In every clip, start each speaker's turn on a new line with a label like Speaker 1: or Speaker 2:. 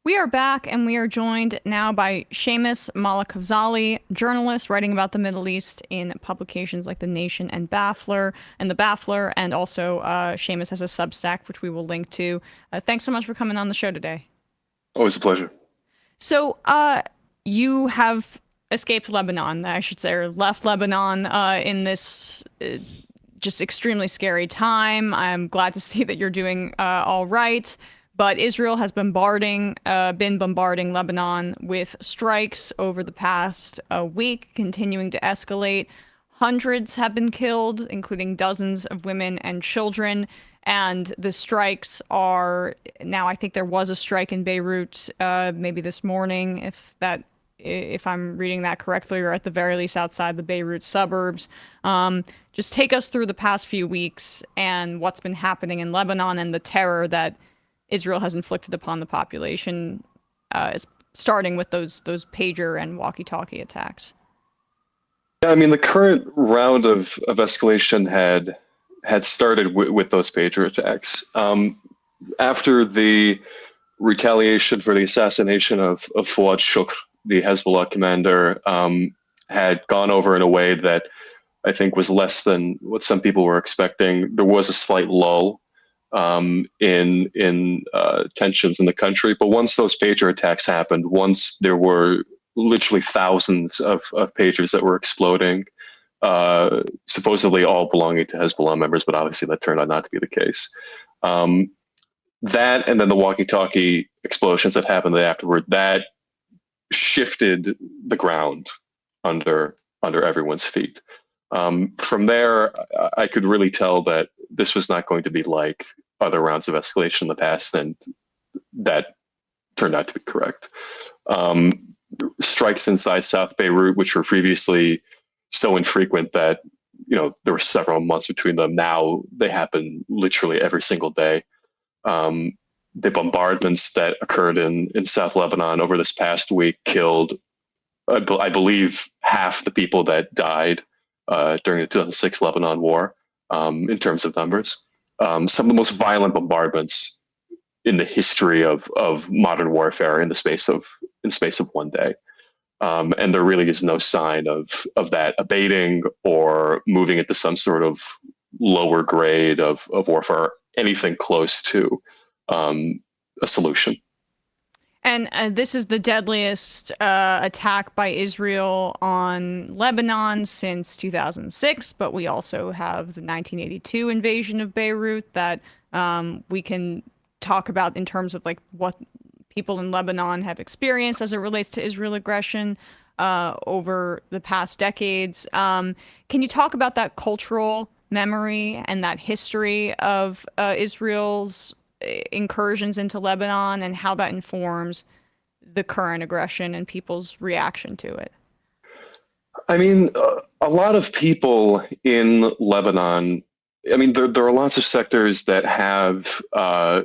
Speaker 1: We are back and we are joined now by Seamus Malekafzali, journalist writing about the Middle East in publications like The Nation and The Baffler, and also Seamus has a Substack, which we will link to. Thanks so much for coming on the show today.
Speaker 2: Always a pleasure.
Speaker 1: So, you have escaped Lebanon, I should say, or left Lebanon in this just extremely scary time. I'm glad to see that you're doing all right. But Israel has been bombarding Lebanon with strikes over the past week, continuing to escalate. Hundreds have been killed, including dozens of women and children. And the strikes are now, I think there was a strike in Beirut, maybe this morning, if I'm reading that correctly, or at the very least outside the Beirut suburbs. Just take us through the past few weeks and what's been happening in Lebanon and the terror that Israel has inflicted upon the population, starting with those pager and walkie-talkie attacks.
Speaker 2: Yeah, I mean, the current round of escalation had started with those pager attacks. After the retaliation for the assassination of Fuad Shukr, the Hezbollah commander, had gone over in a way that I think was less than what some people were expecting. There was a slight lull in tensions in the country. But once those pager attacks happened, once there were literally thousands of pagers that were exploding, supposedly all belonging to Hezbollah members, but obviously that turned out not to be the case. That and then the walkie-talkie explosions that happened afterward, that shifted the ground under everyone's feet. From there, I could really tell that this was not going to be like other rounds of escalation in the past, and that turned out to be correct. Strikes inside South Beirut, which were previously so infrequent that there were several months between them. Now they happen literally every single day. The bombardments that occurred in South Lebanon over this past week killed, I believe, half the people that died during the 2006 Lebanon War, in terms of numbers. Some of the most violent bombardments in the history of modern warfare in space of one day. And there really is no sign of that abating or moving into some sort of lower grade of warfare, anything close to a solution.
Speaker 1: And this is the deadliest attack by Israel on Lebanon since 2006, but we also have the 1982 invasion of Beirut that we can talk about in terms of like what people in Lebanon have experienced as it relates to Israel aggression over the past decades. Can you talk about that cultural memory and that history of Israel's incursions into Lebanon and how that informs the current aggression and people's reaction to it?
Speaker 2: I mean, a lot of people in Lebanon, I mean, there are lots of sectors that have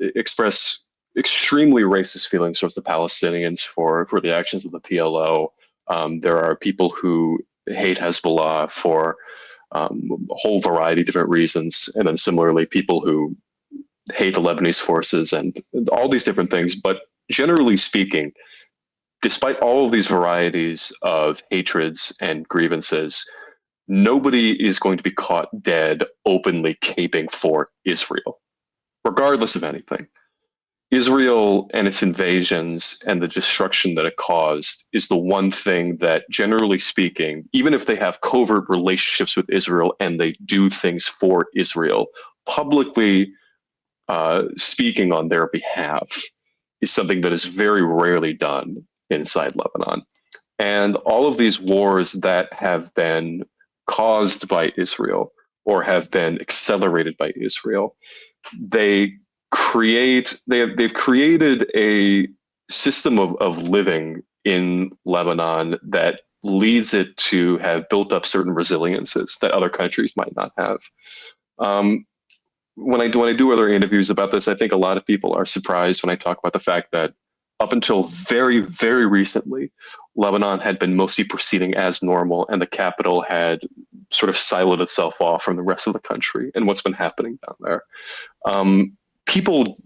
Speaker 2: expressed extremely racist feelings towards the Palestinians for the actions of the PLO. There are people who hate Hezbollah for a whole variety of different reasons. And then similarly, people who hate the Lebanese forces and all these different things. But generally speaking, despite all of these varieties of hatreds and grievances, nobody is going to be caught dead openly caping for Israel, regardless of anything. Israel and its invasions and the destruction that it caused is the one thing that, generally speaking, even if they have covert relationships with Israel and they do things for Israel, publicly speaking on their behalf is something that is very rarely done inside Lebanon. And all of these wars that have been caused by Israel or have been accelerated by Israel, they've created a system of living in Lebanon that leads it to have built up certain resiliences that other countries might not have. When I do other interviews about this, I think a lot of people are surprised when I talk about the fact that up until very, very recently, Lebanon had been mostly proceeding as normal, and the capital had sort of siloed itself off from the rest of the country and what's been happening down there. People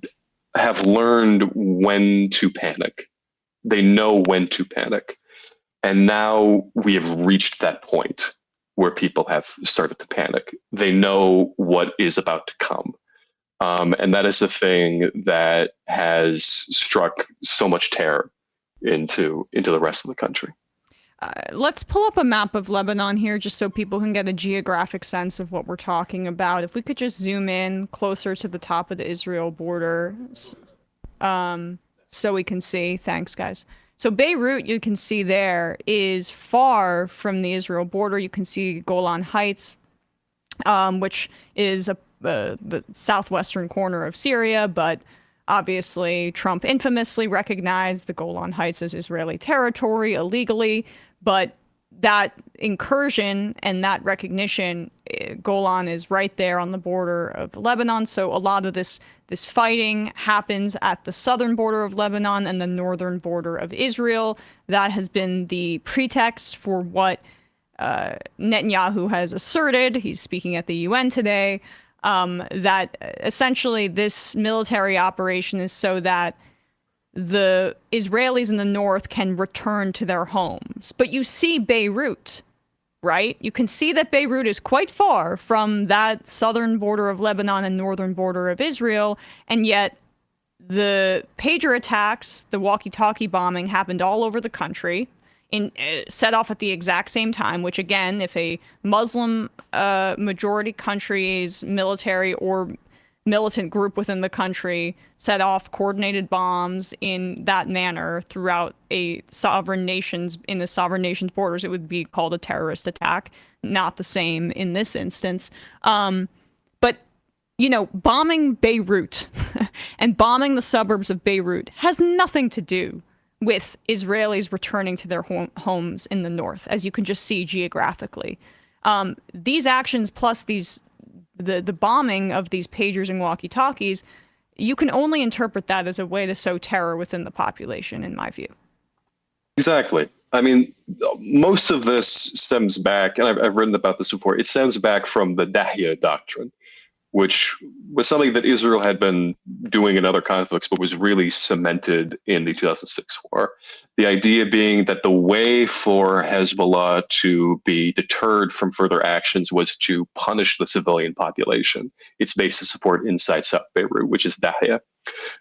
Speaker 2: have learned when to panic. They know when to panic. And now we have reached that point where people have started to panic. They know what is about to come. And that is the thing that has struck so much terror into the rest of the country.
Speaker 1: Let's pull up a map of Lebanon here just so people can get a geographic sense of what we're talking about. If we could just zoom in closer to the top of the Israel border so we can see. Thanks, guys. So Beirut, you can see there, is far from the Israel border. You can see Golan Heights, which is the southwestern corner of Syria, but obviously Trump infamously recognized the Golan Heights as Israeli territory illegally. But that incursion and that recognition, Golan is right there on the border of Lebanon. So a lot of this fighting happens at the southern border of Lebanon and the northern border of Israel. That has been the pretext for what Netanyahu has asserted. He's speaking at the UN today, that essentially this military operation is so that the Israelis in the north can return to their homes. But you see Beirut, right? You can see that Beirut is quite far from that southern border of Lebanon and northern border of Israel, and yet the pager attacks, the walkie-talkie bombing happened all over the country, set off at the exact same time, which again, if a Muslim majority country's military or militant group within the country set off coordinated bombs in that manner throughout a sovereign nation's borders, it would be called a terrorist attack. Not the same in this instance. But, you know, bombing Beirut and bombing the suburbs of Beirut has nothing to do with Israelis returning to their homes in the north, as you can just see geographically. These actions plus the bombing of these pagers and walkie-talkies, you can only interpret that as a way to sow terror within the population, in my view.
Speaker 2: Exactly. I mean, most of this stems back, and I've written about this before, it stems back from the Dahiya Doctrine, which was something that Israel had been doing in other conflicts, but was really cemented in the 2006 war. The idea being that the way for Hezbollah to be deterred from further actions was to punish the civilian population, its base of support inside South Beirut, which is Dahiya.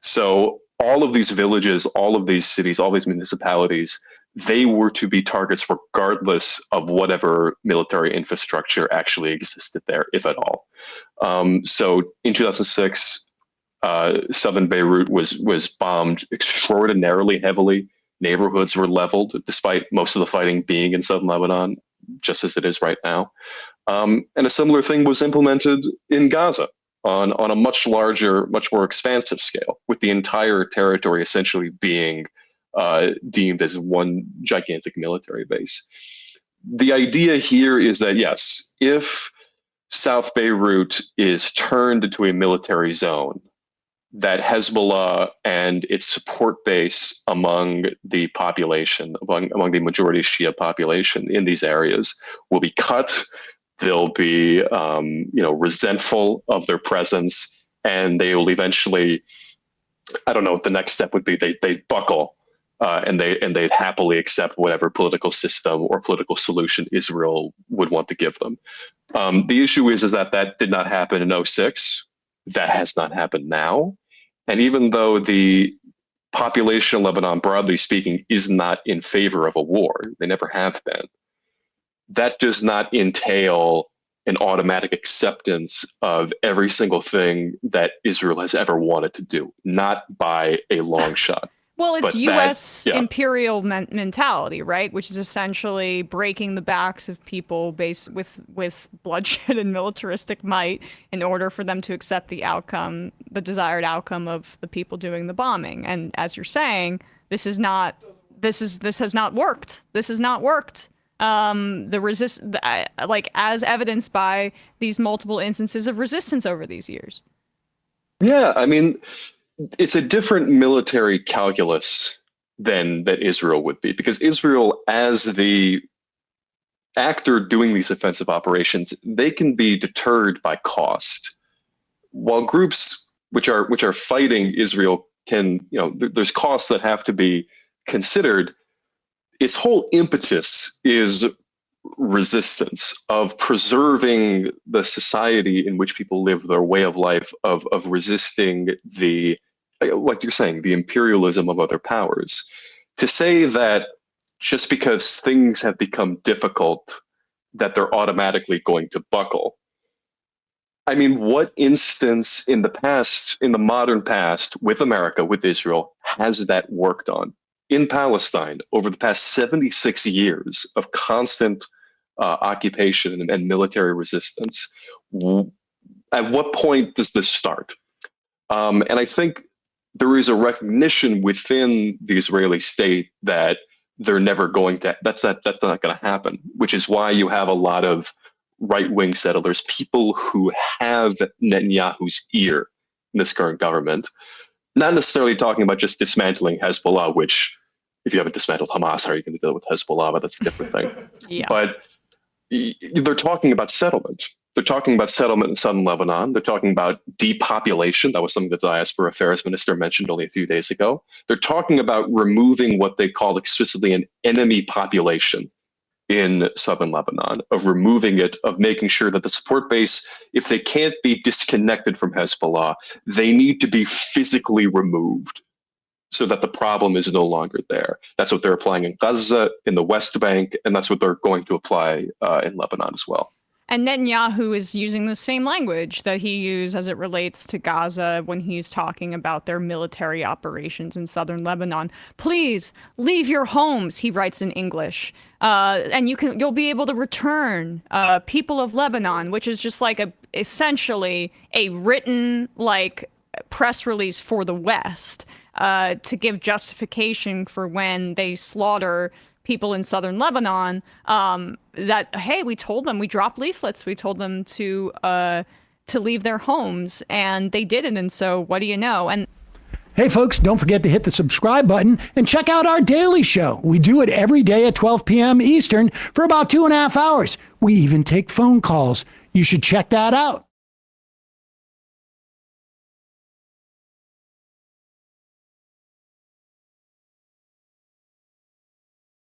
Speaker 2: So all of these villages, all of these cities, all these municipalities, they were to be targets regardless of whatever military infrastructure actually existed there, if at all. So in 2006, southern Beirut was bombed extraordinarily heavily. Neighborhoods were leveled, despite most of the fighting being in southern Lebanon, just as it is right now. And a similar thing was implemented in Gaza on a much larger, much more expansive scale, with the entire territory essentially being deemed as one gigantic military base. The idea here is that, yes, if South Beirut is turned into a military zone, that Hezbollah and its support base among the population, among the majority Shia population in these areas, will be cut. They'll be, resentful of their presence, and they will eventually, I don't know what the next step would be. They buckle. And they'd happily accept whatever political system or political solution Israel would want to give them. The issue is that did not happen in 2006. That has not happened now. And even though the population of Lebanon, broadly speaking, is not in favor of a war, they never have been, that does not entail an automatic acceptance of every single thing that Israel has ever wanted to do, not by a long shot.
Speaker 1: Well, it's U.S. imperial mentality, right? Which is essentially breaking the backs of people based with bloodshed and militaristic might in order for them to accept the desired outcome of the people doing the bombing. And as you're saying, this has not worked. This has not worked. As evidenced by these multiple instances of resistance over these years.
Speaker 2: Yeah, I mean, it's a different military calculus than that Israel would be, because Israel, as the actor doing these offensive operations, they can be deterred by cost, while groups which are fighting Israel can, there's costs that have to be considered. Its whole impetus is resistance, of preserving the society in which people live, their way of life, of resisting the, like you're saying, the imperialism of other powers. To say that just because things have become difficult, that they're automatically going to buckle. I mean, what instance in the past, in the modern past, with America, with Israel, has that worked on? In Palestine, over the past 76 years of constant occupation and military resistance, at what point does this start? And I think there is a recognition within the Israeli state that they're never going to, that's not going to happen, which is why you have a lot of right-wing settlers, people who have Netanyahu's ear in this current government, not necessarily talking about just dismantling Hezbollah, which if you haven't dismantled Hamas, how are you going to deal with Hezbollah? But that's a different thing.
Speaker 1: Yeah.
Speaker 2: But they're talking about settlement. They're talking about settlement in southern Lebanon. They're talking about depopulation. That was something that the Diaspora Affairs Minister mentioned only a few days ago. They're talking about removing what they call explicitly an enemy population in southern Lebanon, of removing it, of making sure that the support base, if they can't be disconnected from Hezbollah, they need to be physically removed so that the problem is no longer there. That's what they're applying in Gaza, in the West Bank, and that's what they're going to apply in Lebanon as well.
Speaker 1: And Netanyahu is using the same language that he used as it relates to Gaza when he's talking about their military operations in southern Lebanon. Please leave your homes, he writes in English, and you'll be able to return, people of Lebanon, which is just like essentially a written press release for the West to give justification for when they slaughter people in southern Lebanon, that, hey, we told them, we dropped leaflets, we told them to leave their homes, and they didn't, and so what do you know? And
Speaker 3: hey folks, don't forget to hit the subscribe button and check out our daily show. We do it every day at 12 p.m. Eastern for about 2.5 hours. We even take phone calls. You should check that out.